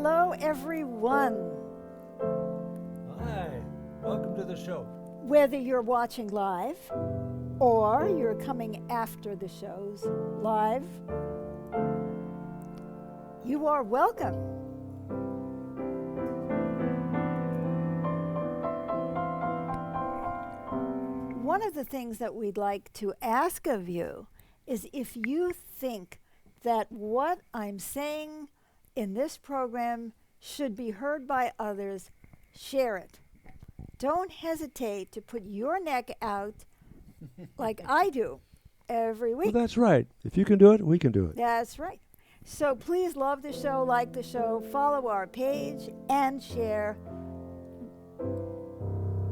Hello, everyone. Hi, welcome to the show. Whether you're watching live or you're coming after the shows live, you are welcome. One of the things that we'd like to ask of you is if you think that what I'm saying in this program should be heard by others, share it. Don't hesitate to put your neck out like I do every week. Well, that's right. If you can do it, we can do it. That's right. So please love the show, like the show, follow our page, and share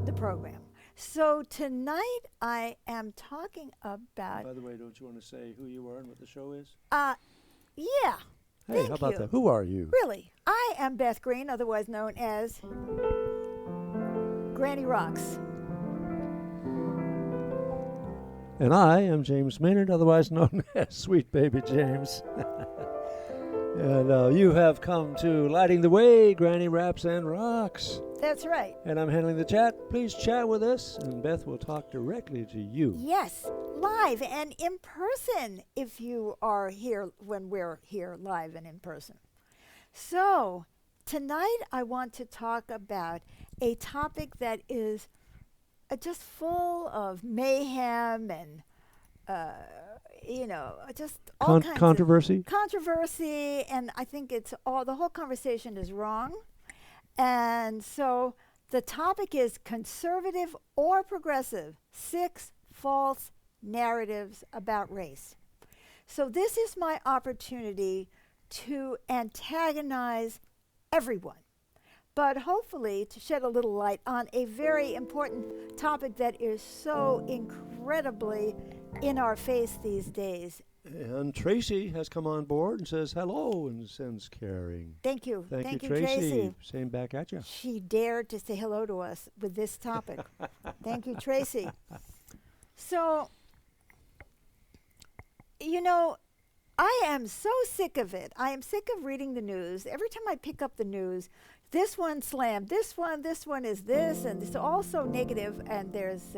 the program. So tonight I am talking about... By the way, don't you want to say who you are and what the show is? Yeah. Hey, Thank how about you. that? Who are you? Really, I am Beth Green, otherwise known as Granny Rocks. And I am James Maynard, otherwise known as Sweet Baby James. And you have come to Lighting the Way, Granny Raps and Rocks. That's right. And I'm handling the chat. Please chat with us, and Beth will talk directly to you. Yes, live and in person if you are here when we're here live and in person. So tonight I want to talk about a topic that is just full of mayhem and, just all kinds Controversy? of controversy. And I think the whole conversation is wrong. And so the topic is conservative or progressive, 6 false narratives about race. So this is my opportunity to antagonize everyone, but hopefully to shed a little light on a very important topic that is so incredibly in our face these days. And Tracy has come on board and says hello and sends caring. Thank you. Thank you, Tracy. Same back at you. She dared to say hello to us with this topic. Thank you, Tracy. So, I am so sick of it. I am sick of reading the news. Every time I pick up the news, this one slammed, this one is this, and it's all so negative, and there's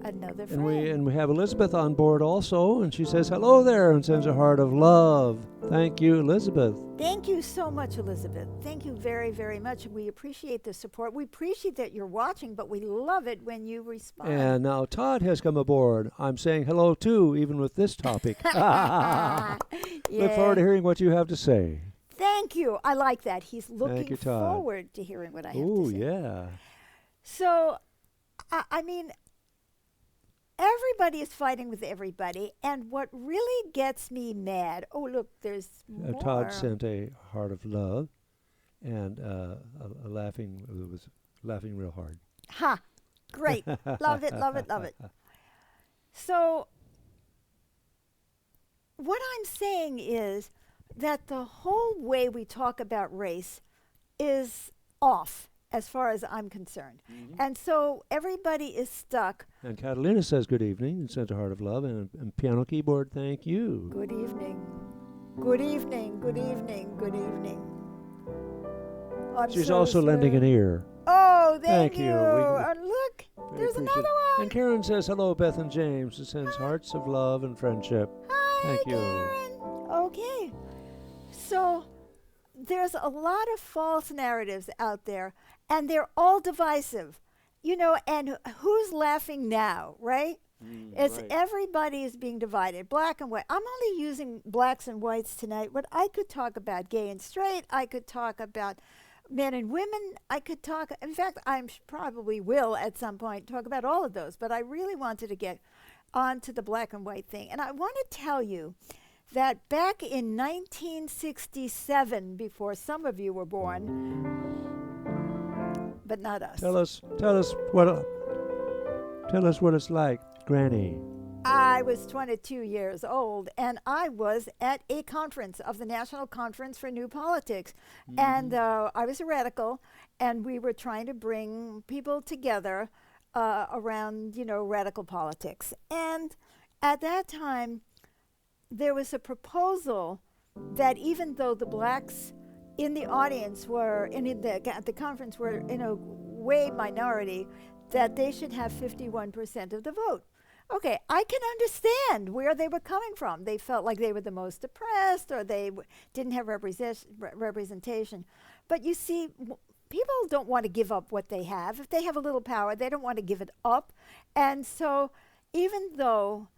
another friend. And we have Elizabeth on board also, and she says hello there and sends a heart of love. Thank you, Elizabeth. Thank you so much, Elizabeth. Thank you very, very much. We appreciate the support. We appreciate that you're watching, but we love it when you respond. And now Todd has come aboard. I'm saying hello too, even with this topic. Yeah. Look forward to hearing what you have to say. Thank you. I like that. He's looking you, Todd. forward to hearing what I have to Oh, say. yeah. So, I mean, everybody is fighting with everybody, and what really gets me mad, look, there's more. Todd sent a heart of love and was laughing real hard. Ha! Great. Love it, love it, love it. So, what I'm saying is that the whole way we talk about race is off as far as I'm concerned. Mm-hmm. And so everybody is stuck. And Catalina says good evening and sends a heart of love and piano keyboard, thank you. Good evening. Good evening, good evening, good evening. She's also lending an ear. Oh, thank you. you. Look, there's another one. And Karen says hello, Beth and James. It sends hearts of love and friendship. Hi, thank you. Karen. Okay. So there's a lot of false narratives out there, and they're all divisive, and who's laughing now, right? It's right. Everybody is being divided, black and white. I'm only using blacks and whites tonight, but I could talk about gay and straight. I could talk about men and women. In fact, I probably will at some point talk about all of those, but I really wanted to get onto the black and white thing. And I want to tell you that back in 1967, before some of you were born, but not us. Tell us what it's like, Granny. I was 22 years old, and I was at a conference of the National Conference for New Politics. Mm-hmm. And I was a radical, and we were trying to bring people together around, radical politics. And at that time, there was a proposal that even though the blacks in the audience were, and at the conference were in a way minority, that they should have 51% of the vote. Okay, I can understand where they were coming from. They felt like they were the most oppressed, or they didn't have representation. But you see, people don't want to give up what they have. If they have a little power, they don't want to give it up. And so, even though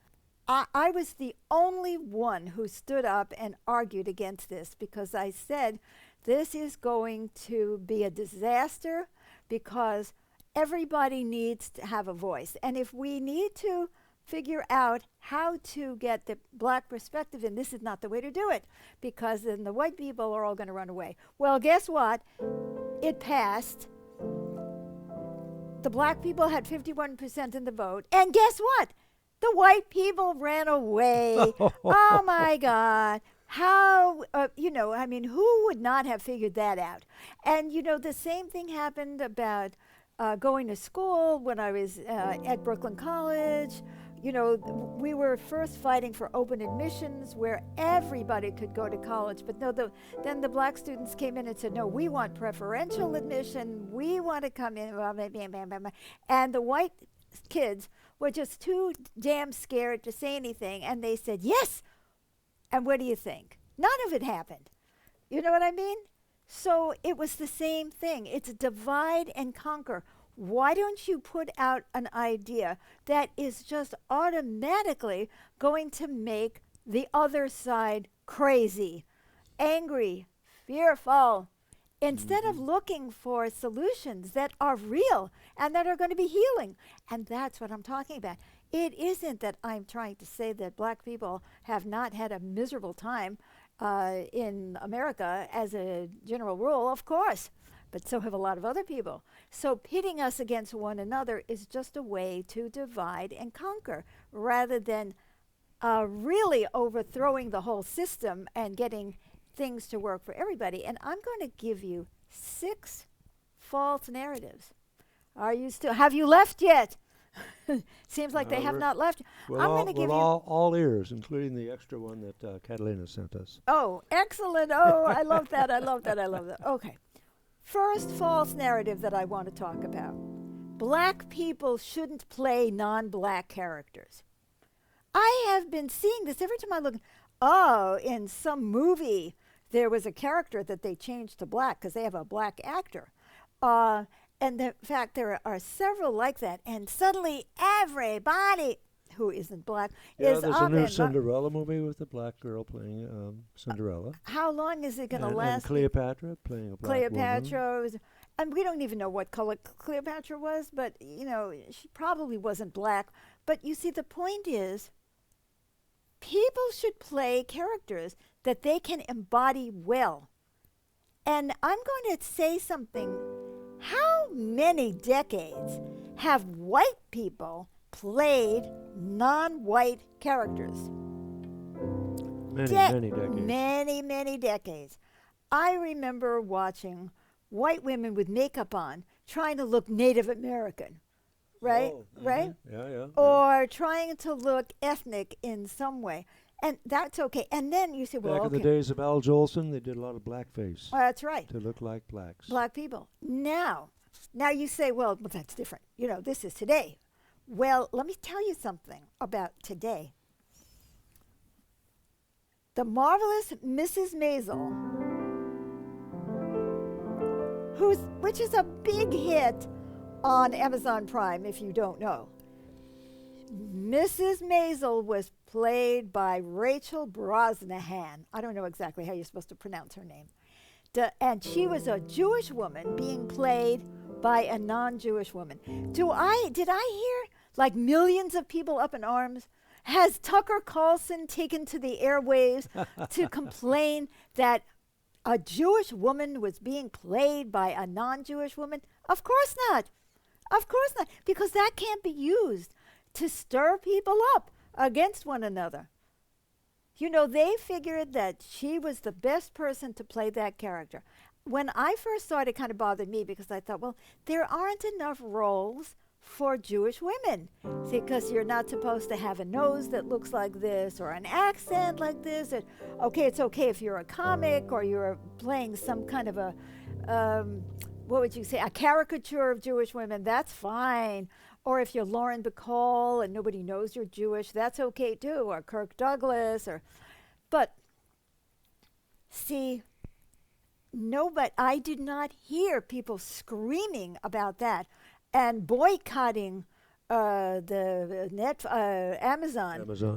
I was the only one who stood up and argued against this, because I said this is going to be a disaster, because everybody needs to have a voice. And if we need to figure out how to get the black perspective in, this is not the way to do it, because then the white people are all going to run away. Well, guess what? It passed. The black people had 51% in the vote. And guess what? The white people ran away. Oh my God. How, I mean, who would not have figured that out? And, the same thing happened about going to school when I was at Brooklyn College. We were first fighting for open admissions where everybody could go to college. But no, then the black students came in and said, no, we want preferential admission. We want to come in. And the white kids were just too damn scared to say anything. And they said, yes. And what do you think? None of it happened. You know what I mean? So it was the same thing. It's divide and conquer. Why don't you put out an idea that is just automatically going to make the other side crazy, angry, fearful, instead of looking for solutions that are real and that are going to be healing? And that's what I'm talking about. It isn't that I'm trying to say that black people have not had a miserable time in America as a general rule, of course, but so have a lot of other people. So pitting us against one another is just a way to divide and conquer, rather than really overthrowing the whole system and getting things to work for everybody. And I'm going to give you 6 false narratives. Have you left yet? Seems like they have not left. I'm going to give you all ears, including the extra one that Catalina sent us. Oh, excellent. Oh, I love that. I love that. I love that. Okay. First false narrative that I want to talk about. Black people shouldn't play non-black characters. I have been seeing this every time I look. Oh, in some movie, there was a character that they changed to black because they have a black actor. And in fact, there are several like that. And suddenly everybody who isn't black is there's up. a new Cinderella movie with a black girl playing Cinderella. How long is it going to last? And Cleopatra playing a black woman. And we don't even know what color Cleopatra was, but, she probably wasn't black. But you see, the point is, people should play characters that they can embody well. And I'm going to say something. How many decades have white people played non-white characters? Many decades. Many decades. I remember watching white women with makeup on trying to look Native American, right? Oh, right? Yeah. Or trying to look ethnic in some way. And that's okay. And then you say, well, Back in the days of Al Jolson, they did a lot of blackface. That's right. To look like blacks. Black people. Now you say, well, that's different. This is today. Well, let me tell you something about today. The Marvelous Mrs. Maisel, which is a big hit on Amazon Prime, if you don't know. Mrs. Maisel was played by Rachel Brosnahan. I don't know exactly how you're supposed to pronounce her name. And she was a Jewish woman being played by a non-Jewish woman. Did I hear like millions of people up in arms? Has Tucker Carlson taken to the airwaves to complain that a Jewish woman was being played by a non-Jewish woman? Of course not. Of course not. Because that can't be used to stir people up against one another. They figured that she was the best person to play that character. When I first saw it, it kind of bothered me because I thought, well, there aren't enough roles for Jewish women. See, because you're not supposed to have a nose that looks like this or an accent like this. Okay, it's okay if you're a comic or you're playing some kind of a, what would you say, a caricature of Jewish women. That's fine. Or if you're Lauren Bacall and nobody knows you're Jewish, that's okay too. Or Kirk Douglas. But see, no, but I did not hear people screaming about that and boycotting Amazon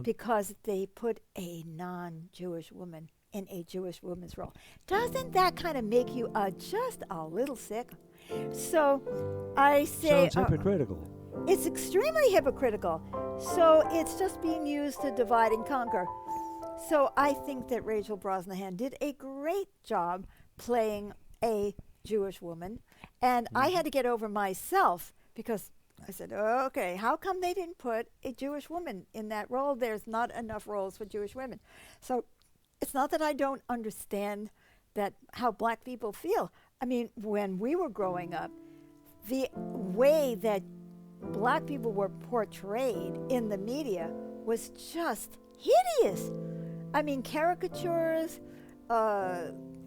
because they put a non-Jewish woman in a Jewish woman's role. Doesn't that kind of make you just a little sick? So I say... Sounds hypocritical. It's extremely hypocritical. So it's just being used to divide and conquer. So I think that Rachel Brosnahan did a great job playing a Jewish woman. And I had to get over myself because I said, okay, how come they didn't put a Jewish woman in that role? There's not enough roles for Jewish women. So it's not that I don't understand that how black people feel. I mean, when we were growing up, the way that black people were portrayed in the media was just hideous. I mean, caricatures,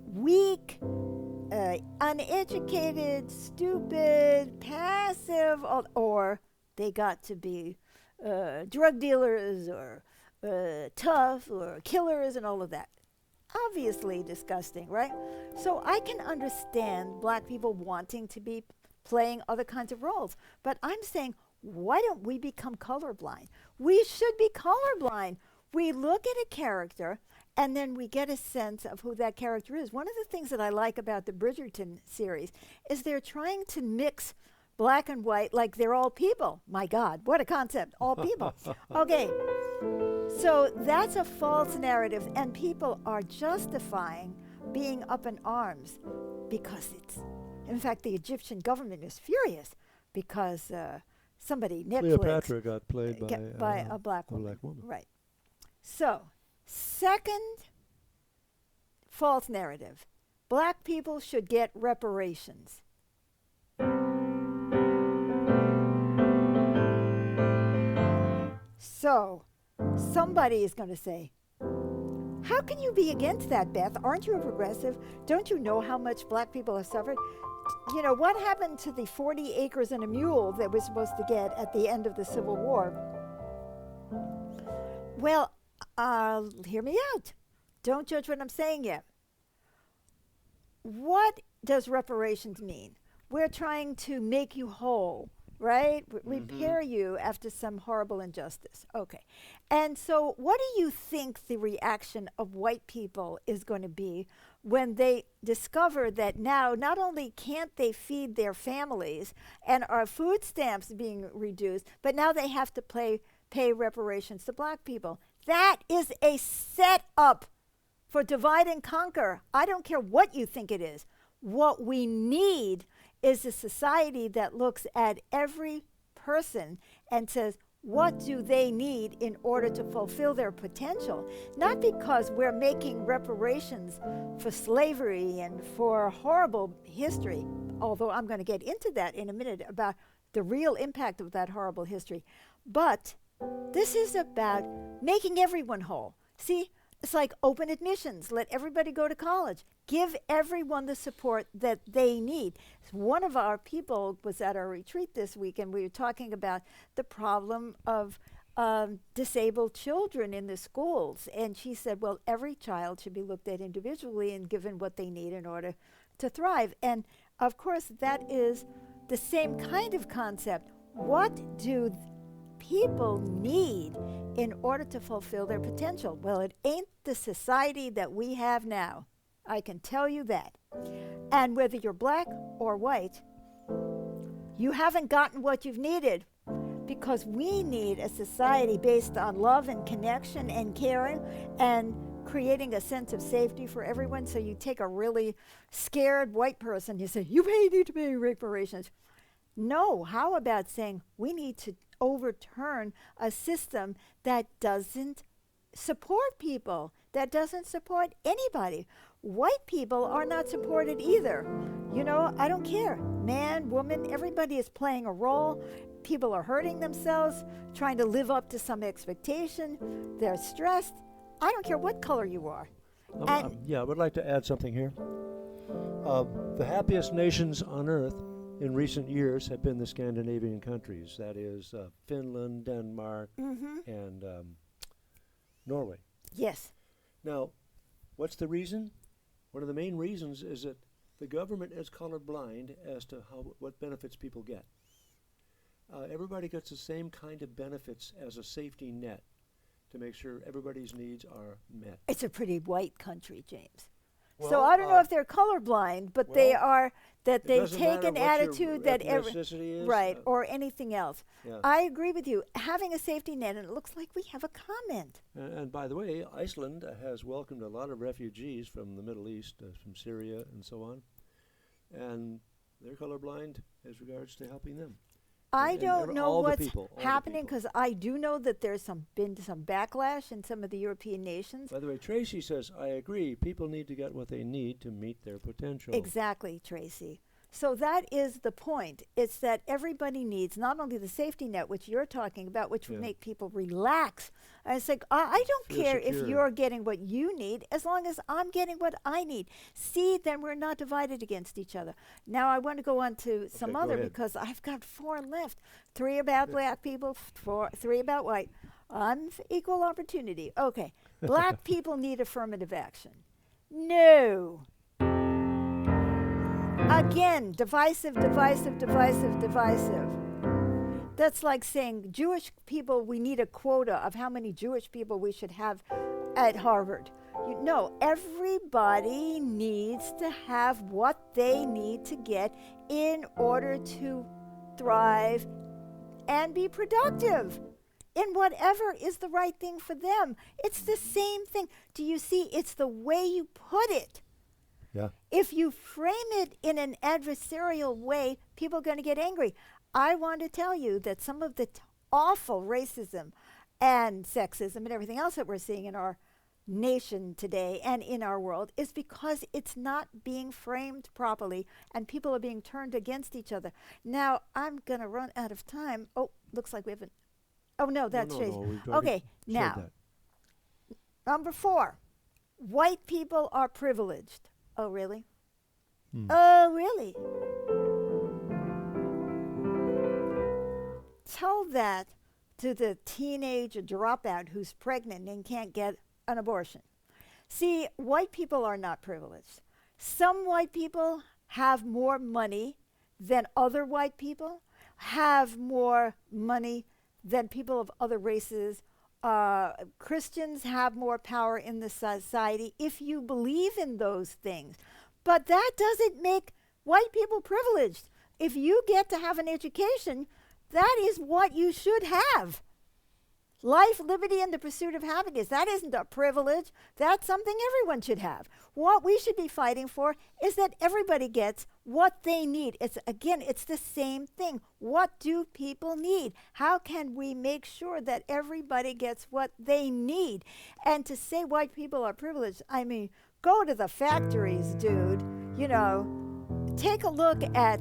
weak, uneducated, stupid, passive, or they got to be drug dealers or tough or killers and all of that. Obviously disgusting, right? So I can understand black people wanting to be playing other kinds of roles. But I'm saying, why don't we become colorblind? We should be colorblind. We look at a character and then we get a sense of who that character is. One of the things that I like about the Bridgerton series is they're trying to mix black and white like they're all people. My God, what a concept, all people. Okay, so that's a false narrative, and people are justifying being up in arms because it's, in fact, the Egyptian government is furious because somebody, Netflix, Cleopatra got played by a black woman. woman. Right. So, second false narrative. Black people should get reparations. So, somebody is going to say, how can you be against that, Beth? Aren't you a progressive? Don't you know how much black people have suffered? You know, what happened to the 40 acres and a mule that we're supposed to get at the end of the Civil War? Well, hear me out. Don't judge what I'm saying yet. What does reparations mean? We're trying to make you whole, right? Repair you after some horrible injustice. Okay. And so what do you think the reaction of white people is going to be when they discover that now not only can't they feed their families and our food stamps being reduced, but now they have to pay reparations to black people? That is a setup for divide and conquer. I don't care what you think it is. What we need is a society that looks at every person and says, what do they need in order to fulfill their potential? Not because we're making reparations for slavery and for horrible history, although I'm going to get into that in a minute about the real impact of that horrible history. But this is about making everyone whole. See, it's like open admissions. Let everybody go to college. Give everyone the support that they need. One of our people was at our retreat this week, and we were talking about the problem of disabled children in the schools. And she said, well, every child should be looked at individually and given what they need in order to thrive. And, of course, that is the same kind of concept. What do people need in order to fulfill their potential? Well, it ain't the society that we have now. I can tell you that. And whether you're black or white, you haven't gotten what you've needed, because we need a society based on love and connection and caring and creating a sense of safety for everyone. So you take a really scared white person, you say, you need to pay reparations. No, how about saying we need to overturn a system that doesn't support people, that doesn't support anybody? White people are not supported either. You know, I don't care. Man, woman, everybody is playing a role. people are hurting themselves, trying to live up to some expectation. They're stressed. I don't care what color you are. And Yeah, I would like to add something here. The happiest nations on earth in recent years have been the Scandinavian countries. That is Finland, Denmark, and Norway. yes, Now, what's the reason? One of the main reasons is that the government is colorblind as to what benefits people get. Everybody gets the same kind of benefits as a safety net to make sure everybody's needs are met. it's a pretty white country, James. So Well, I don't know if they're colorblind, but they well, are, that It they doesn't take matter an what your attitude that ethnicity is. right, or anything else. Yeah. I agree with you. Having a safety net, and it looks like we have a comment. And by the way, Iceland has welcomed a lot of refugees from the Middle East, from Syria and so on, and they're colorblind as regards to helping them. I And don't know all the what's people, all the happening people. because I do know that there's been some backlash in some of the European nations. By the way, Tracy says, I agree, people need to get what they need to meet their potential. Exactly, Tracy. So that is the point. It's that everybody needs not only the safety net, which you're talking about, which would Yeah. make people relax. And it's like, I don't Feel care if secure. you're getting what you need, as long as I'm getting what I need. See, then we're not divided against each other. Now I want to go on to some go other ahead. because I've got 4 left. 3 about black people, 3 about white. I'm equal opportunity. Okay. Black people need affirmative action. No. Again, divisive, divisive, divisive, divisive. That's like saying Jewish people, we need a quota of how many Jewish people we should have at Harvard. No, everybody needs to have what they need to get in order to thrive and be productive in whatever is the right thing for them. It's the same thing. Do you see? It's the way you put it. Yeah. If you frame it in an adversarial way, people are going to get angry. I want to tell you that some of the awful racism and sexism and everything else that we're seeing in our nation today and in our world is because it's not being framed properly and people are being turned against each other. Now, I'm going to run out of time. Oh, looks like we haven't. Oh, no, that's Tracy. we've already Okay, said now, that. number 4, white people are privileged. Oh, really? Hmm. Oh, really? Tell that to the teenage dropout who's pregnant and can't get an abortion. See, white people are not privileged. Some white people have more money than other white people, have more money than people of other races. Christians have more power in the society if you believe in those things. But that doesn't make white people privileged. If you get to have an education, that is what you should have. Life, liberty, and the pursuit of happiness. That isn't a privilege. That's something everyone should have. What we should be fighting for is that everybody gets what they need. It's the same thing. What do people need? How can we make sure that everybody gets what they need? And to say white people are privileged, I mean, go to the factories, dude. Take a look at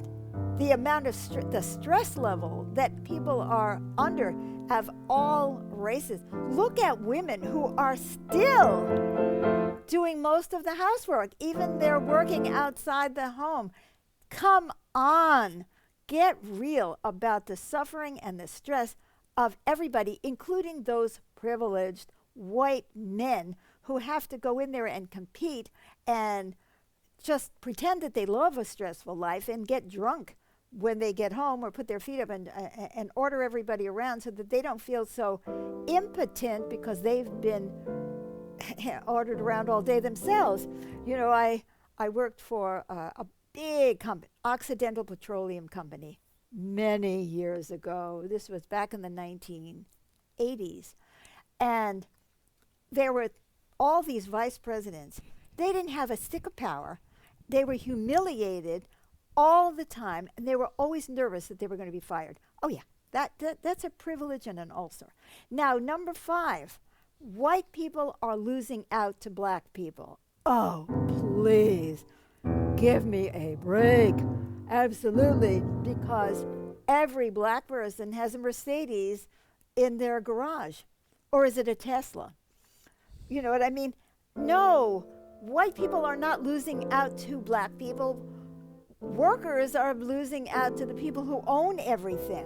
the amount of the stress level that people are under of all races. Look at women who are still doing most of the housework, even they're working outside the home. Come on, get real about the suffering and the stress of everybody, including those privileged white men who have to go in there and compete and just pretend that they love a stressful life and get drunk when they get home or put their feet up and order everybody around so that they don't feel so impotent because they've been ordered around all day themselves. I worked for a big company, Occidental Petroleum Company, many years ago. This was back in the 1980s. And there were all these vice presidents. They didn't have a stick of power. They were humiliated all the time, and they were always nervous that they were going to be fired. Oh, yeah, that's a privilege and an ulcer. Now, number 5, white people are losing out to black people. Oh, please, give me a break. Absolutely, because every black person has a Mercedes in their garage? Or is it a Tesla? You know what I mean? No, white people are not losing out to black people. Workers are losing out to the people who own everything.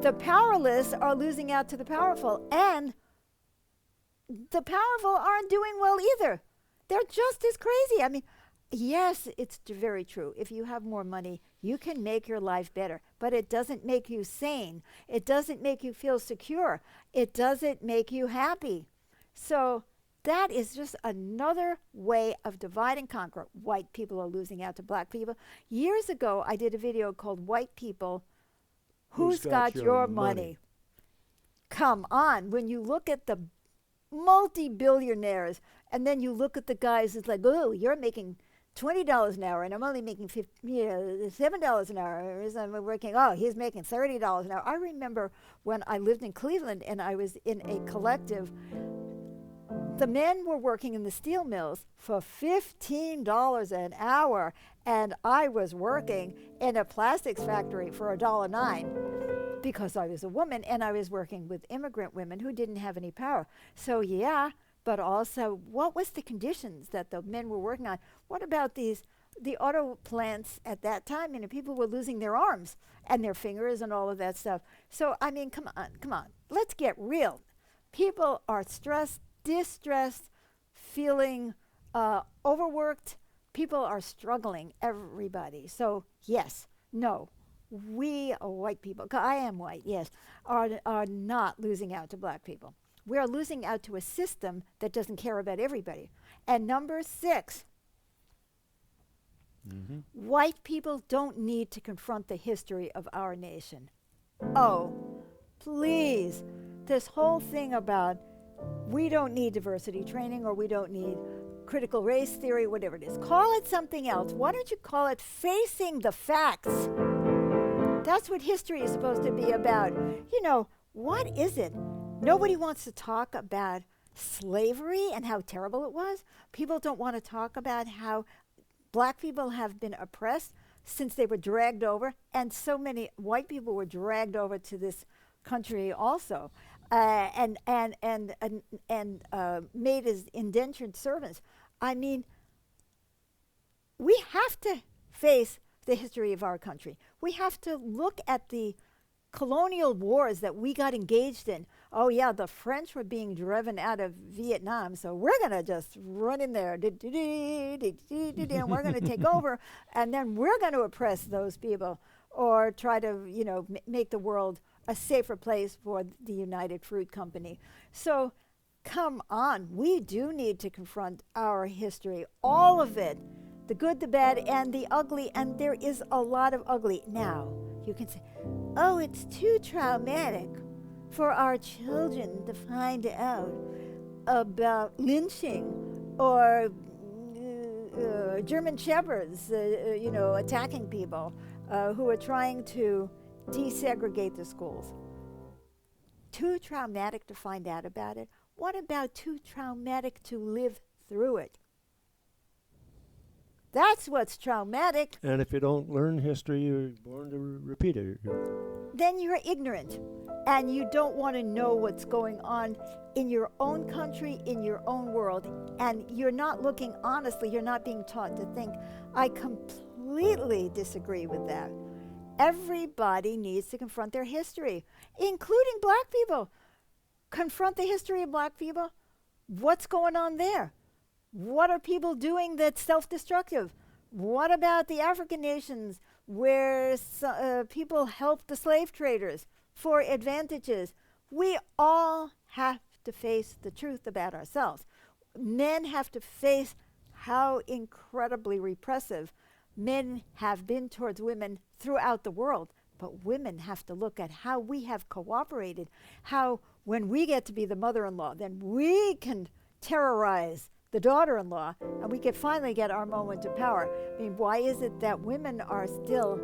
The powerless are losing out to the powerful, and the powerful aren't doing well either. They're just as crazy. I mean, yes, it's very true. If you have more money, you can make your life better, but it doesn't make you sane. It doesn't make you feel secure. It doesn't make you happy. So that is just another way of divide and conquer. White people are losing out to black people. Years ago, I did a video called White People, Who's Got Your Money? Come on. When you look at the multi-billionaires and then you look at the guys, it's like, oh, you're making $20 an hour and I'm only making $7 an hour. I'm working, oh, he's making $30 an hour. I remember when I lived in Cleveland and I was in a collective, the men were working in the steel mills for $15 an hour, and I was working in a plastics factory for $1.09 because I was a woman, and I was working with immigrant women who didn't have any power. So yeah, but also, what was the conditions that the men were working on? What about the auto plants at that time? You know, people were losing their arms and their fingers and all of that stuff. So, I mean, come on. Let's get real. People are stressed, distressed, feeling overworked. People are struggling, everybody. So, yes, no, we white people, 'cause I am white, yes, are not losing out to black people. We are losing out to a system that doesn't care about everybody. And number 6, white people don't need to confront the history of our nation. Oh, please. This whole thing about we don't need diversity training or we don't need critical race theory, whatever it is. Call it something else. Why don't you call it facing the facts? That's what history is supposed to be about. You know, what is it? Nobody wants to talk about slavery and how terrible it was. People don't want to talk about how black people have been oppressed since they were dragged over, and so many white people were dragged over to this country also, and made as indentured servants. I mean, we have to face the history of our country. We have to look at the colonial wars that we got engaged in. Oh yeah, the French were being driven out of Vietnam, so we're going to just run in there, and we're going to take over, and then we're going to oppress those people or try to, you know, make the world a safer place for the United Fruit Company. So come on, we do need to confront our history, all of it, the good, the bad, and the ugly, and there is a lot of ugly. Now, you can say, oh, it's too traumatic for our children to find out about lynching or German shepherds, you know, attacking people who are trying to desegregate the schools. Too traumatic to find out about it. What about too traumatic to live through it? That's what's traumatic. And if you don't learn history, you're born to repeat it. Then you're ignorant, and you don't want to know what's going on in your own country, in your own world, and you're not looking honestly, you're not being taught to think. I completely disagree with that. Everybody needs to confront their history, including black people. Confront the history of black people. What's going on there? What are people doing that's self-destructive? What about the African nations where people help the slave traders for advantages? We all have to face the truth about ourselves. Men have to face how incredibly repressive men have been towards women throughout the world. But women have to look at how we have cooperated, how when we get to be the mother-in-law, then we can terrorize the daughter-in-law, and we can finally get our moment of power. I mean, why is it that women are still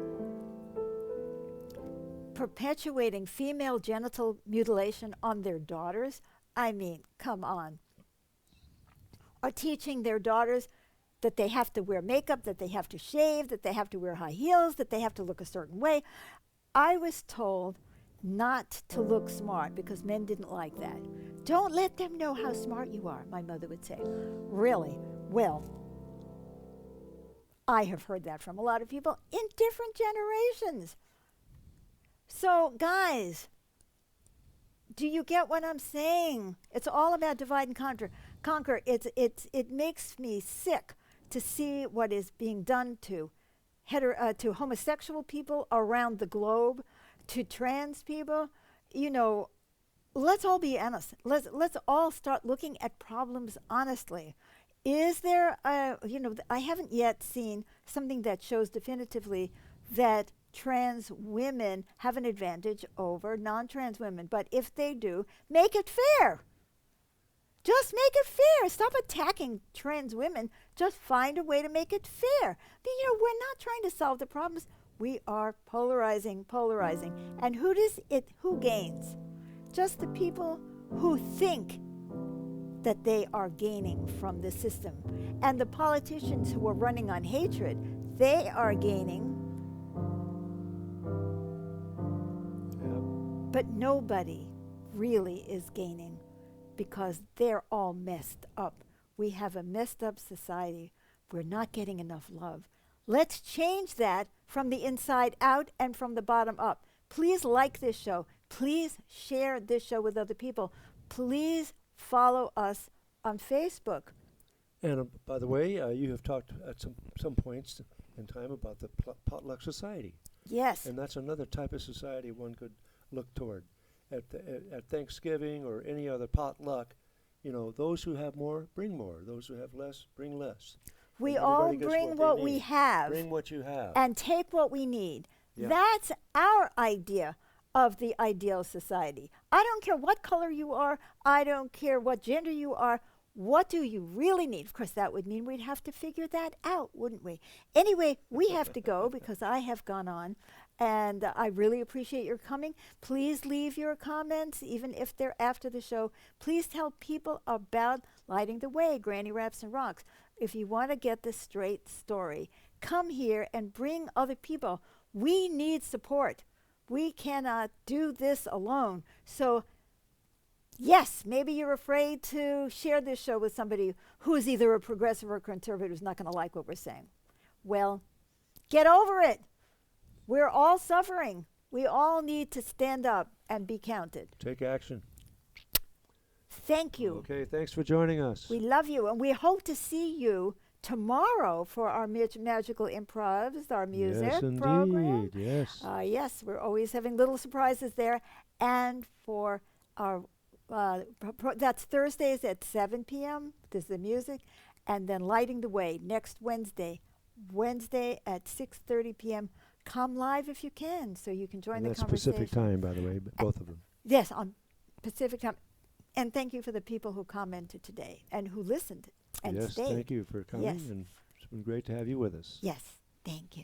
perpetuating female genital mutilation on their daughters? I mean, come on. Are teaching their daughters that they have to wear makeup, that they have to shave, that they have to wear high heels, that they have to look a certain way. I was told not to look smart because men didn't like that. Don't let them know how smart you are, my mother would say. Really? Well, I have heard that from a lot of people in different generations. So, guys, do you get what I'm saying? It's all about divide and conquer. It makes me sick to see what is being done to to homosexual people around the globe, to trans people. You know, let's all be honest. Let's all start looking at problems honestly. Is there I haven't yet seen something that shows definitively that trans women have an advantage over non-trans women, but if they do, make it fair. Just make it fair. Stop attacking trans women. Just find a way to make it fair. But, we're not trying to solve the problems. We are polarizing. And who gains? Just the people who think that they are gaining from the system. And the politicians who are running on hatred, they are gaining. Yeah. But nobody really is gaining because they're all messed up. We have a messed up society. We're not getting enough love. Let's change that from the inside out and from the bottom up. Please like this show. Please share this show with other people. Please follow us on Facebook. And by the way, you have talked at some points in time about the potluck society. Yes. And that's another type of society one could look toward. At Thanksgiving or any other potluck, those who have more, bring more. Those who have less, bring less. We And all everybody gets bring they what we need. have Bring what you have. and take what we need. Yeah. That's our idea of the ideal society. I don't care what color you are. I don't care what gender you are. What do you really need? Of course, that would mean we'd have to figure that out, wouldn't we? Anyway, we have to go because I have gone on. And I really appreciate your coming. Please leave your comments, even if they're after the show. Please tell people about Lighting the Way, Granny Raps and Rocks. If you want to get the straight story, come here and bring other people. We need support. We cannot do this alone. So, yes, maybe you're afraid to share this show with somebody who is either a progressive or conservative who's not going to like what we're saying. Well, get over it. We're all suffering. We all need to stand up and be counted. Take action. Thank you. Okay, thanks for joining us. We love you, and we hope to see you tomorrow for our magical improvs, our music yes, indeed. program. Yes. Yes, we're always having little surprises there. And for our, that's Thursdays at 7 p.m. There's the music. And then Lighting the Way next Wednesday at 6:30 p.m. Come live if you can, so you can join And the that's conversation. Pacific time, by the way, both of them. Yes, on Pacific time. And thank you for the people who commented today and who listened and yes, stayed. thank you for coming, Yes. and it's been great to have you with us. Yes, thank you.